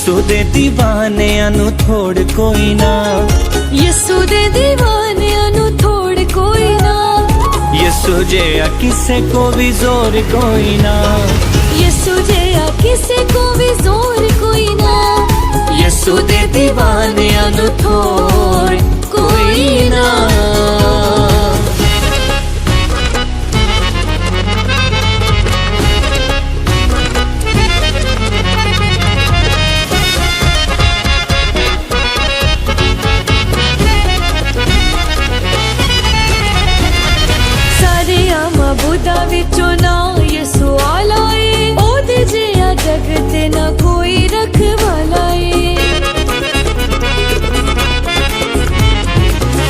यसू दे दीवानियां नू थोड़ कोई ना, यसू दे दीवानियां नू थोड़ कोई ना, यसू जिहा किसे को भी जोर कोई ना, यसू जिहा किसे को भी जोर कोई ना, यसू दे दीवानियां नू थोड़ कोई ना। बुदा विचों ना यसू आला है, ओदे जिहा जग ते ना कोई रखवाला है।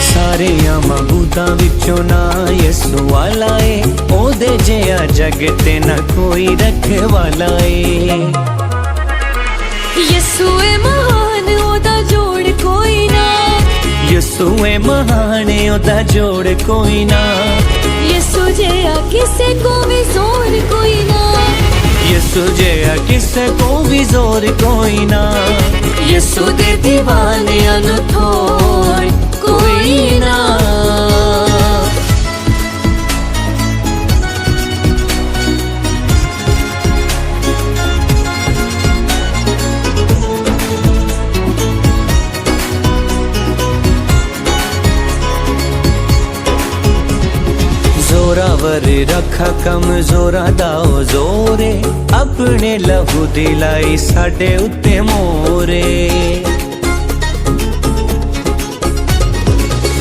सारे मबूदा विचों ना यसू आला है, ओदे जिहा जग ते ना कोई रखवाला है। यसू है महान ओदा जोड़ कोई ना, यसू है महान ओदा जोड़ कोई ना, यसू जिहा किसे को भी जोर कोई ना, यसू जिहा किसे को भी जोर कोई ना, यसू दे दीवानियां नू थोड़ कोई ना। जोरावर रखा कमजोरा दाओ जोरे, अपने लहू दिलाई साडे उत्ते मोरे।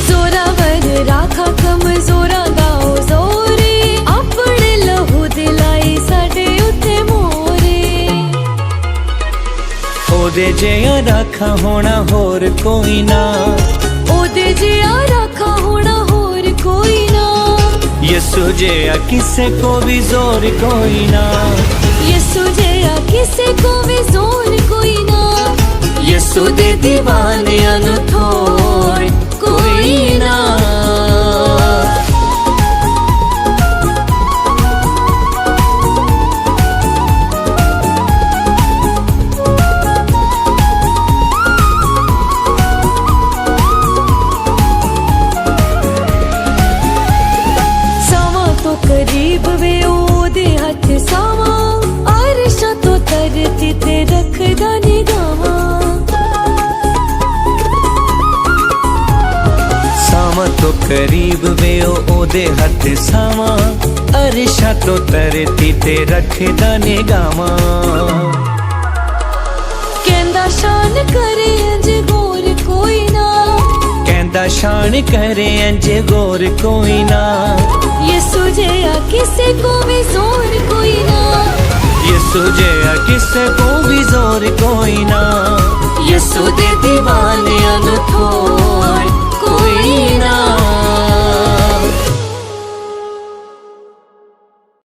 जोरावर रखा कमजोरा दाओ जोरे, अपने लहू दिलाई साडे उत्ते मोरे। ओदे जिहा रखा होना होर कोई ना, ओदे जिहा रखा होना होर कोई ना, यसू जिहा किसे को भी जोर कोई ना, यसू जिहा किसे को भी जोर कोई ना, यसू दे दीवानियां नू थोड़ कोई ना। करीब वे ओदे हथ सावा, अर्शा तो धरती ते रखदा निगाहां। सावा तो करीब वे ओदे हथ सावा, अर्शा तो धरती ते रखदा निगाहां। कहंदा शान करे अंज गोर कोई ना, कहंदा शान करे अंज गोर कोई ना, यसू जिहा किसे को भी जोर कोई ना, यसू जिहा किसे को भी जोर कोई ना, यसू दे दीवानियां नू थोड़ कोई